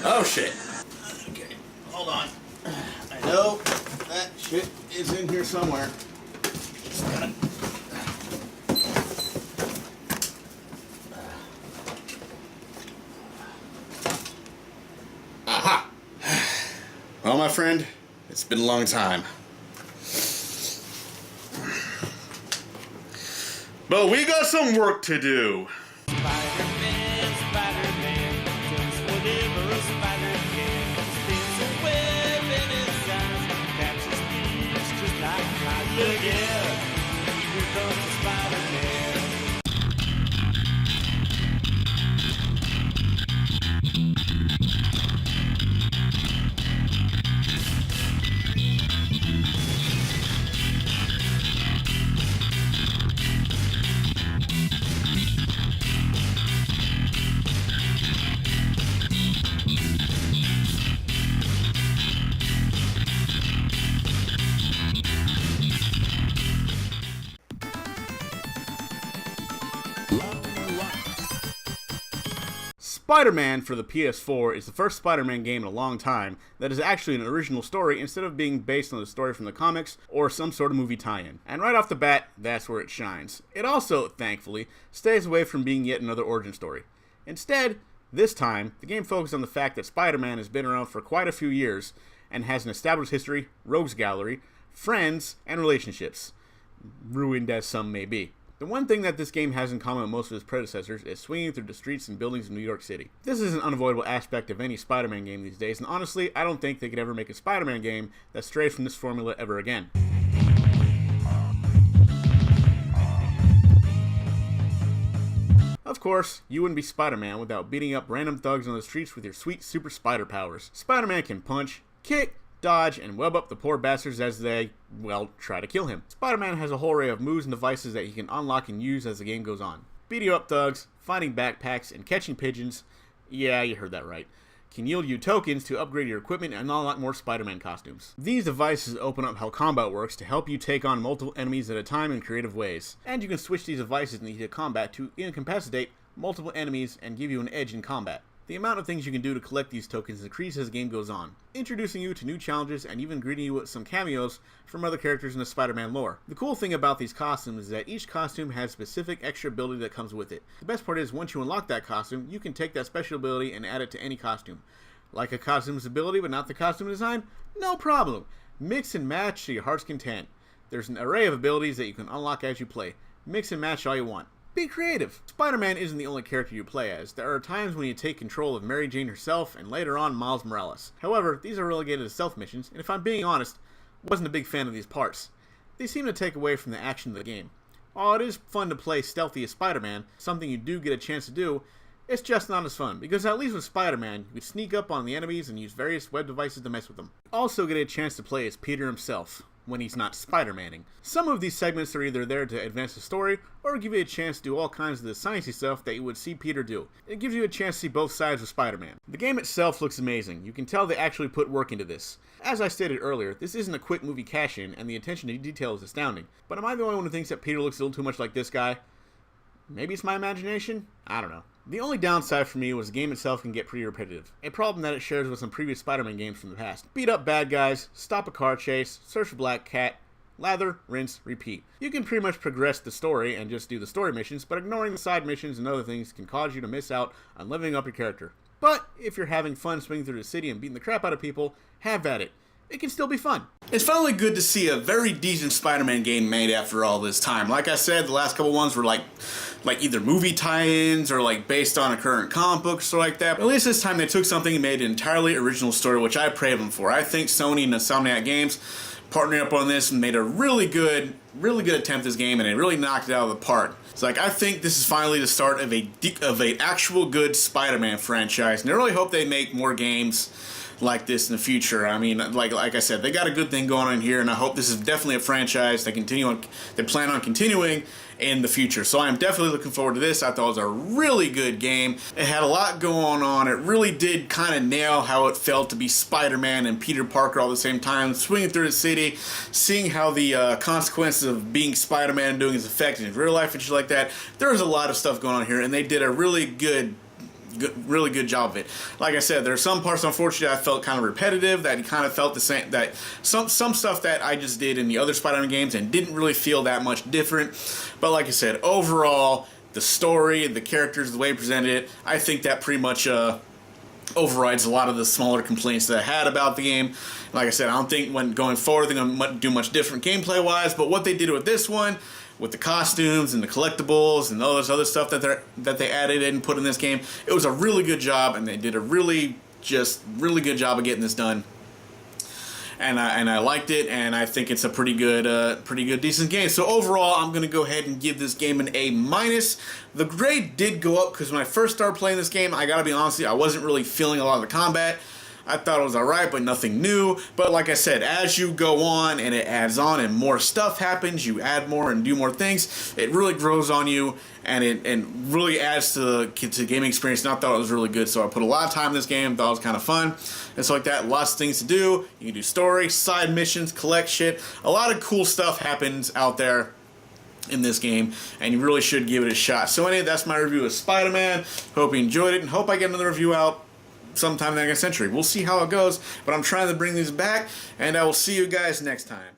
Oh shit. Okay, hold on. I know that shit is in here somewhere. Just gotta... Aha! Well, my friend, it's been a long time. But we got some work to do. Spider-Man, Spider-Man, does whatever a spider can. Spins a web in his eyes, catches thieves just like flies. Look out, here comes the Spider-Man. Spider-Man for the PS4 is the first Spider-Man game in a long time that is actually an original story instead of being based on the story from the comics or some sort of movie tie-in. And right off the bat, that's where it shines. It also, thankfully, stays away from being yet another origin story. Instead, this time, the game focuses on the fact that Spider-Man has been around for quite a few years and has an established history, rogues gallery, friends, and relationships, ruined as some may be. The one thing that this game has in common with most of its predecessors is swinging through the streets and buildings of New York City. This is an unavoidable aspect of any Spider-Man game these days, and honestly, I don't think they could ever make a Spider-Man game that strays from this formula ever again. Of course, you wouldn't be Spider-Man without beating up random thugs on the streets with your sweet super spider powers. Spider-Man can punch, kick, dodge, and web up the poor bastards as they, well, try to kill him. Spider-Man has a whole array of moves and devices that he can unlock and use as the game goes on. Beating up thugs, finding backpacks, and catching pigeons, yeah, you heard that right, can yield you tokens to upgrade your equipment and unlock more Spider-Man costumes. These devices open up how combat works to help you take on multiple enemies at a time in creative ways. And you can switch these devices in the heat of combat to incapacitate multiple enemies and give you an edge in combat. The amount of things you can do to collect these tokens increases as the game goes on, introducing you to new challenges and even greeting you with some cameos from other characters in the Spider-Man lore. The cool thing about these costumes is that each costume has specific extra ability that comes with it. The best part is once you unlock that costume, you can take that special ability and add it to any costume. Like a costume's ability but not the costume design? No problem! Mix and match to your heart's content. There's an array of abilities that you can unlock as you play. Mix and match all you want. Be creative! Spider-Man isn't the only character you play as. There are times when you take control of Mary Jane herself and later on Miles Morales. However, these are relegated to stealth missions, and if I'm being honest, I wasn't a big fan of these parts. They seem to take away from the action of the game. While it is fun to play stealthy as Spider-Man, something you do get a chance to do, it's just not as fun, because at least with Spider-Man, you could sneak up on the enemies and use various web devices to mess with them. You also get a chance to play as Peter himself, when he's not Spider-Manning. Some of these segments are either there to advance the story, or give you a chance to do all kinds of the sciencey stuff that you would see Peter do. It gives you a chance to see both sides of Spider-Man. The game itself looks amazing. You can tell they actually put work into this. As I stated earlier, this isn't a quick movie cash-in, and the attention to detail is astounding. But am I the only one who thinks that Peter looks a little too much like this guy? Maybe it's my imagination? I don't know. The only downside for me was the game itself can get pretty repetitive, a problem that it shares with some previous Spider-Man games from the past. Beat up bad guys, stop a car chase, search for Black Cat, lather, rinse, repeat. You can pretty much progress the story and just do the story missions, but ignoring the side missions and other things can cause you to miss out on leveling up your character. But if you're having fun swinging through the city and beating the crap out of people, have at it. It can still be fun. It's finally good to see a very decent Spider-Man game made after all this time. Like I said, the last couple ones were like either movie tie-ins or like based on a current comic book or so like that. But at least this time they took something and made an entirely original story, which I praise them for. I think Sony and Insomniac Games partnered up on this and made a really good attempt at this game, and it really knocked it out of the park. It's like, I think this is finally the start of a actual good Spider-Man franchise, and I really hope they make more games like this in the future. I mean, like I said, they got a good thing going on here, and I hope this is definitely a franchise they plan on continuing in the future. So I am definitely looking forward to this. I thought it was a really good game. It had a lot going on. It really did kind of nail how it felt to be Spider-Man and Peter Parker all at the same time, swinging through the city, seeing how the consequences of being Spider-Man and doing his effect in his real life and shit like that. There was a lot of stuff going on here, and they did a really good job of it. Like I said, there are some parts, unfortunately, I felt kind of repetitive, that kind of felt the same, that some stuff that I just did in the other Spider-Man games and didn't really feel that much different. But like I said, overall, the story, the characters, the way it presented it, I think that pretty much overrides a lot of the smaller complaints that I had about the game. Like I said, I don't think when going forward they're going to do much different gameplay-wise, but what they did with this one, with the costumes and the collectibles and all this other stuff that they added and put in this game, it was a really good job, and they did a really good job of getting this done. And I liked it, and I think it's a pretty good, decent game. So overall, I'm gonna go ahead and give this game an A-. The grade did go up because when I first started playing this game, I gotta be honest with you, I wasn't really feeling a lot of the combat. I thought it was alright, but nothing new. But like I said, as you go on and it adds on and more stuff happens, you add more and do more things, it really grows on you, and it really adds to the gaming experience. And I thought it was really good, so I put a lot of time in this game, thought it was kind of fun. And so like that, lots of things to do. You can do story, side missions, collect shit. A lot of cool stuff happens out there in this game, and you really should give it a shot. So anyway, that's my review of Spider-Man. Hope you enjoyed it, and hope I get another review out sometime in the next century. We'll see how it goes, but I'm trying to bring these back, and I will see you guys next time.